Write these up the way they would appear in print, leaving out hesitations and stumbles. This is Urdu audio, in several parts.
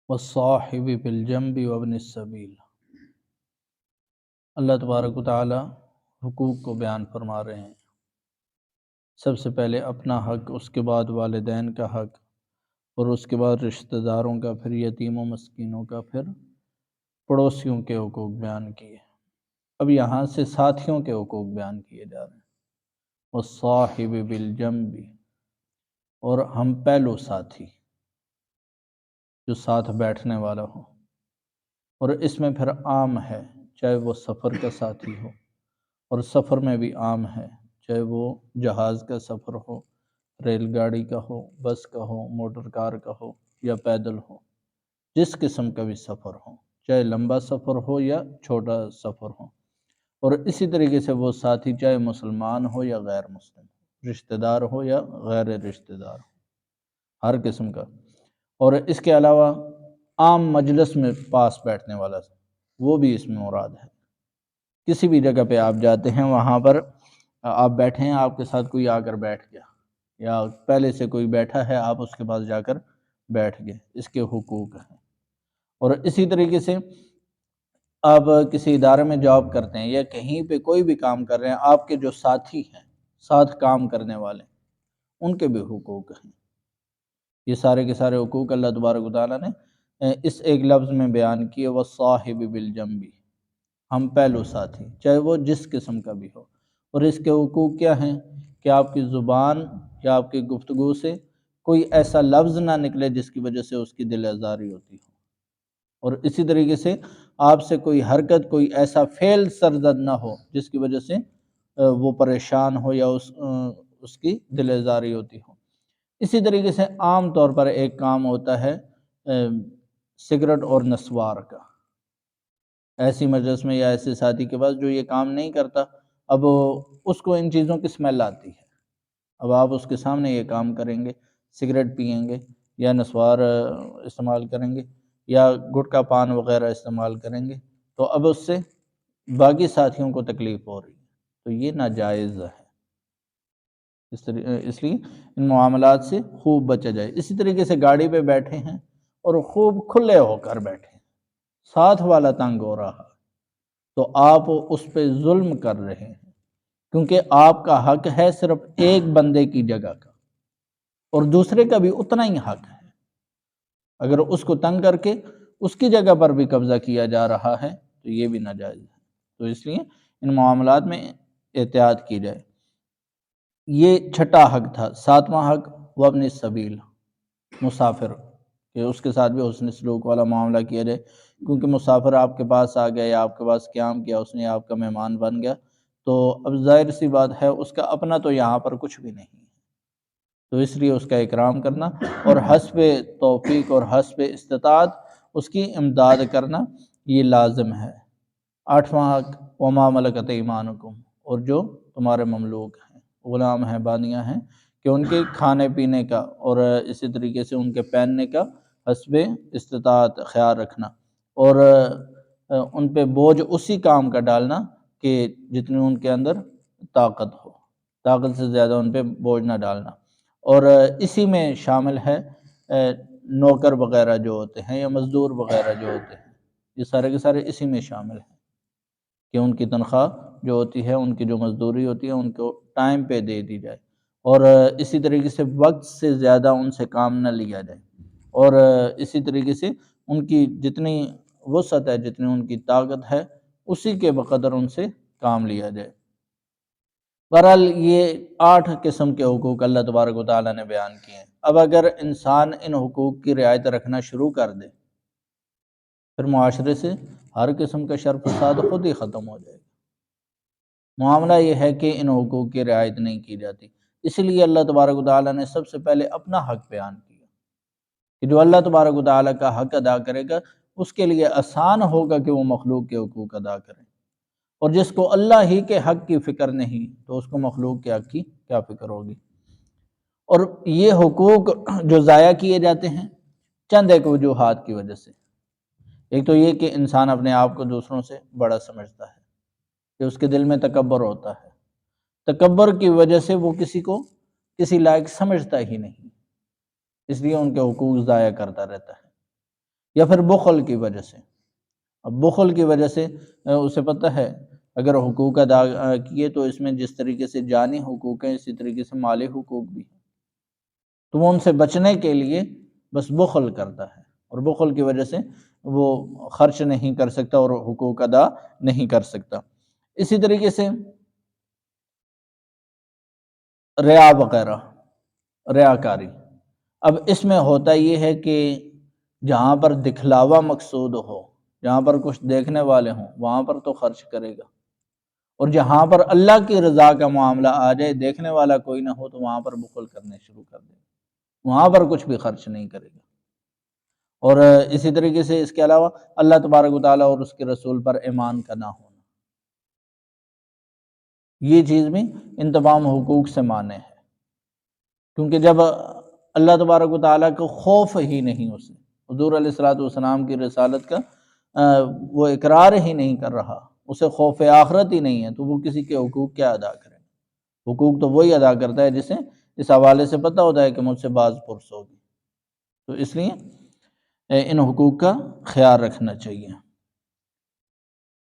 والصاحب بالجنب وابن السبیل۔ اللہ تبارک و تعالی حقوق کو بیان فرما رہے ہیں۔ سب سے پہلے اپنا حق، اس کے بعد والدین کا حق، اور اس کے بعد رشتہ داروں کا، پھر یتیم و مسکینوں کا، پھر پڑوسیوں کے حقوق بیان کیے۔ اب یہاں سے ساتھیوں کے حقوق بیان کیے جا رہے ہیں۔ والصاحب بالجنب، اور ہم پہلو ساتھی، جو ساتھ بیٹھنے والا ہو، اور اس میں پھر عام ہے، چاہے وہ سفر کا ساتھی ہو، اور سفر میں بھی عام ہے، چاہے وہ جہاز کا سفر ہو، ریل گاڑی کا ہو، بس کا ہو، موٹر کار کا ہو، یا پیدل ہو، جس قسم کا بھی سفر ہو، چاہے لمبا سفر ہو یا چھوٹا سفر ہو۔ اور اسی طریقے سے وہ ساتھی چاہے مسلمان ہو یا غیر مسلم ہو، رشتہ دار ہو یا غیر رشتہ دار ہو، ہر قسم کا۔ اور اس کے علاوہ عام مجلس میں پاس بیٹھنے والا، وہ بھی اس میں مراد ہے۔ کسی بھی جگہ پہ آپ جاتے ہیں، وہاں پر آپ بیٹھے ہیں، آپ کے ساتھ کوئی آ کر بیٹھ گیا، یا پہلے سے کوئی بیٹھا ہے، آپ اس کے پاس جا کر بیٹھ گئے، اس کے حقوق ہیں۔ اور اسی طریقے سے آپ کسی ادارے میں جاب کرتے ہیں، یا کہیں پہ کوئی بھی کام کر رہے ہیں، آپ کے جو ساتھی ہیں، ساتھ کام کرنے والے، ان کے بھی حقوق ہیں۔ یہ سارے کے سارے حقوق اللہ تبارک و تعالیٰ نے اس ایک لفظ میں بیان کیے، وَالصَّاحِبِ بِالْجَنبِ، ہم پہلو ساتھی، چاہے وہ جس قسم کا بھی ہو۔ اور اس کے حقوق کیا ہیں کہ آپ کی زبان یا آپ کی گفتگو سے کوئی ایسا لفظ نہ نکلے جس کی وجہ سے اس کی دل آزاری ہوتی ہو، اور اسی طریقے سے آپ سے کوئی حرکت، کوئی ایسا فعل سرزد نہ ہو جس کی وجہ سے وہ پریشان ہو یا اس کی دل آزاری ہوتی ہو۔ اسی طریقے سے عام طور پر ایک کام ہوتا ہے سگریٹ اور نسوار کا۔ ایسی مجلس میں یا ایسے ساتھی کے پاس جو یہ کام نہیں کرتا، اب اس کو ان چیزوں کی سمیل آتی ہے۔ اب آپ اس کے سامنے یہ کام کریں گے، سگریٹ پئیں گے، یا نسوار استعمال کریں گے، یا گٹکا پان وغیرہ استعمال کریں گے، تو اب اس سے باقی ساتھیوں کو تکلیف ہو رہی ہے، تو یہ ناجائز ہے۔ اس لیے ان معاملات سے خوب بچا جائے۔ اسی طریقے سے گاڑی پہ بیٹھے ہیں اور خوب کھلے ہو کر بیٹھے ہیں، ساتھ والا تنگ ہو رہا، تو آپ اس پہ ظلم کر رہے ہیں، کیونکہ آپ کا حق ہے صرف ایک بندے کی جگہ کا، اور دوسرے کا بھی اتنا ہی حق ہے۔ اگر اس کو تنگ کر کے اس کی جگہ پر بھی قبضہ کیا جا رہا ہے تو یہ بھی ناجائز ہے۔ تو اس لیے ان معاملات میں احتیاط کی جائے۔ یہ چھٹا حق تھا۔ ساتواں حق وہ اپنی سبیل، مسافر، کہ اس کے ساتھ بھی حسن سلوک والا معاملہ کیا جائے، کیونکہ مسافر آپ کے پاس آ گیا یا آپ کے پاس قیام کیا، اس نے آپ کا مہمان بن گیا، تو اب ظاہر سی بات ہے اس کا اپنا تو یہاں پر کچھ بھی نہیں ہے، تو اس لیے اس کا اکرام کرنا اور حسب توفیق اور حسب استطاعت اس کی امداد کرنا یہ لازم ہے۔ آٹھواں حق وما ملکت ایمانکم، اور جو تمہارے مملوک ہیں، غلام ہیں، بانیاں ہیں، کہ ان کے کھانے پینے کا اور اسی طریقے سے ان کے پہننے کا حسب استطاعت خیال رکھنا، اور ان پہ بوجھ اسی کام کا ڈالنا کہ جتنی ان کے اندر طاقت ہو، طاقت سے زیادہ ان پہ بوجھ نہ ڈالنا۔ اور اسی میں شامل ہے نوکر وغیرہ جو ہوتے ہیں یا مزدور وغیرہ جو ہوتے ہیں، یہ سارے کے سارے اسی میں شامل ہیں کہ ان کی تنخواہ جو ہوتی ہے، ان کی جو مزدوری ہوتی ہے، ان کو ٹائم پہ دے دی جائے، اور اسی طریقے سے وقت سے زیادہ ان سے کام نہ لیا جائے، اور اسی طریقے سے ان کی جتنی وسعت ہے، جتنی ان کی طاقت ہے، اسی کے بقدر ان سے کام لیا جائے۔ بہرحال یہ 8 قسم کے حقوق اللہ تبارک و تعالیٰ نے بیان کیے ہیں۔ اب اگر انسان ان حقوق کی رعایت رکھنا شروع کر دے، پھر معاشرے سے ہر قسم کا شر فساد خود ہی ختم ہو جائے گا۔ معاملہ یہ ہے کہ ان حقوق کی رعایت نہیں کی جاتی، اس لیے اللہ تبارک و تعالیٰ نے سب سے پہلے اپنا حق بیان کیا کہ جو اللہ تبارک و تعالیٰ کا حق ادا کرے گا، اس کے لیے آسان ہوگا کہ وہ مخلوق کے حقوق ادا کرے، اور جس کو اللہ ہی کے حق کی فکر نہیں تو اس کو مخلوق کے حق کی کیا فکر ہوگی۔ اور یہ حقوق جو ضائع کیے جاتے ہیں چند ایک وجوہات کی وجہ سے۔ ایک تو یہ کہ انسان اپنے آپ کو دوسروں سے بڑا سمجھتا ہے، کہ اس کے دل میں تکبر ہوتا ہے، تکبر کی وجہ سے وہ کسی کو کسی لائق سمجھتا ہی نہیں، اس لیے ان کے حقوق ضائع کرتا رہتا ہے۔ یا پھر بخل کی وجہ سے۔ اب بخل کی وجہ سے اسے پتہ ہے اگر حقوق ادا کیے تو اس میں جس طریقے سے جانی حقوق ہیں اسی طریقے سے مالی حقوق بھی ہیں، تو وہ ان سے بچنے کے لیے بس بخل کرتا ہے، اور بخل کی وجہ سے وہ خرچ نہیں کر سکتا اور حقوق ادا نہیں کر سکتا۔ اسی طریقے سے ریا وغیرہ، ریاکاری، اب اس میں ہوتا یہ ہے کہ جہاں پر دکھلاوا مقصود ہو، جہاں پر کچھ دیکھنے والے ہوں وہاں پر تو خرچ کرے گا، اور جہاں پر اللہ کی رضا کا معاملہ آ جائے دیکھنے والا کوئی نہ ہو تو وہاں پر بخل کرنے شروع کر دے گا، وہاں پر کچھ بھی خرچ نہیں کرے گا۔ اور اسی طریقے سے اس کے علاوہ اللہ تبارک و تعالیٰ اور اس کے رسول پر ایمان کا نہ ہونا، یہ چیز بھی ان تمام حقوق سے مانے ہے، کیونکہ جب اللہ تبارک و تعالیٰ کو خوف ہی نہیں، اسے حضور علیہ الصلوۃ والسلام کی رسالت کا وہ اقرار ہی نہیں کر رہا، اسے خوف آخرت ہی نہیں ہے، تو وہ کسی کے حقوق کیا ادا کرے؟ حقوق تو وہی ادا کرتا ہے جسے اس حوالے سے پتہ ہوتا ہے کہ مجھ سے باز پرس ہوگی، تو اس لیے ان حقوق کا خیال رکھنا چاہیے۔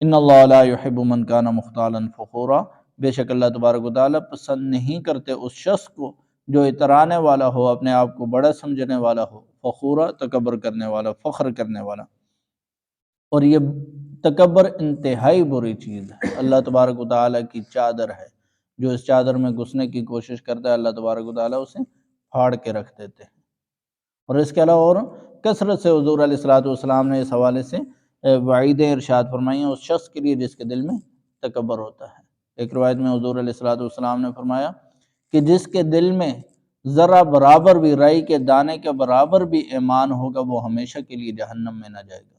ان اللہ لا يحب من کان مختالا فخورا، بے شک اللہ تبارک و تعالیٰ پسند نہیں کرتے اس شخص کو جو اترانے والا ہو، اپنے آپ کو بڑا سمجھنے والا ہو، فخورا تکبر کرنے والا، فخر کرنے والا، اور یہ تکبر انتہائی بری چیز ہے، اللہ تبارک و تعالیٰ کی چادر ہے، جو اس چادر میں گھسنے کی کوشش کرتا ہے اللہ تبارک و تعالیٰ اسے پھاڑ کے رکھ دیتے ہیں۔ اور اس کے علاوہ اور کثرت سے حضور علیہ الصلوۃ والسلام نے اس حوالے سے وعیدیں ارشاد فرمائی ہیں اس شخص کے لیے جس کے دل میں تکبر ہوتا ہے۔ ایک روایت میں حضور علیہ الصلوۃ والسلام نے فرمایا کہ جس کے دل میں ذرا برابر بھی، رائی کے دانے کے برابر بھی ایمان ہوگا وہ ہمیشہ کے لیے جہنم میں نہ جائے گا،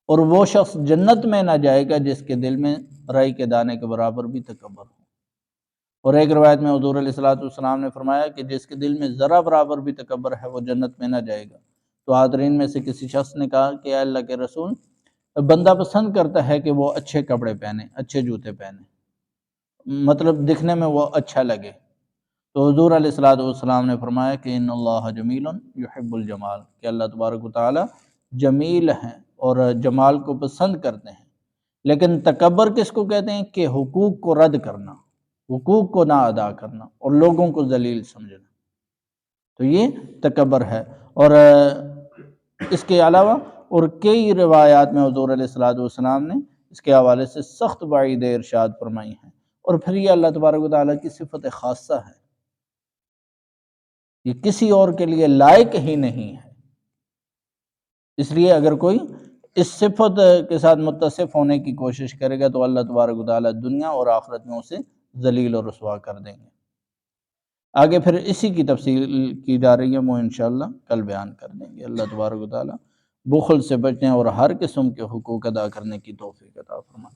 اور وہ شخص جنت میں نہ جائے گا جس کے دل میں رائی کے دانے کے برابر بھی تکبر ہو۔ اور ایک روایت میں حضور علیہ الصلوۃ والسلام نے فرمایا کہ جس کے دل میں ذرا برابر بھی تکبر ہے وہ جنت میں نہ جائے گا۔ تو حاضرین میں سے کسی شخص نے کہا کہ اے اللہ کے رسول، بندہ پسند کرتا ہے کہ وہ اچھے کپڑے پہنے، اچھے جوتے پہنے، مطلب دکھنے میں وہ اچھا لگے، تو حضور علیہ الصلوۃ والسلام نے فرمایا کہ ان اللہ جمیل یحب الجمال، کہ اللہ تبارک و تعالیٰ جمیل ہیں اور جمال کو پسند کرتے ہیں، لیکن تکبر کس کو کہتے ہیں؟ کہ حقوق کو رد کرنا، حقوق کو نہ ادا کرنا اور لوگوں کو ذلیل سمجھنا، تو یہ تکبر ہے۔ اور اس کے علاوہ اور کئی روایات میں حضور علیہ الصلوۃ والسلام نے اس کے حوالے سے سخت وعیدیں ارشاد فرمائی ہیں، اور پھر یہ اللہ تبارک و تعالیٰ کی صفت خاصہ ہے، یہ کسی اور کے لیے لائق ہی نہیں ہے، اس لیے اگر کوئی اس صفت کے ساتھ متصف ہونے کی کوشش کرے گا تو اللہ تبارک و تعالیٰ دنیا اور آخرت میں اسے ذلیل اور رسوا کر دیں گے۔ آگے پھر اسی کی تفصیل کی جا رہی ہے، وہ انشاءاللہ کل بیان کر دیں گے۔ اللہ تبارک و تعالیٰ بخل سے بچنے اور ہر قسم کے حقوق ادا کرنے کی توفیق عطا فرمائے۔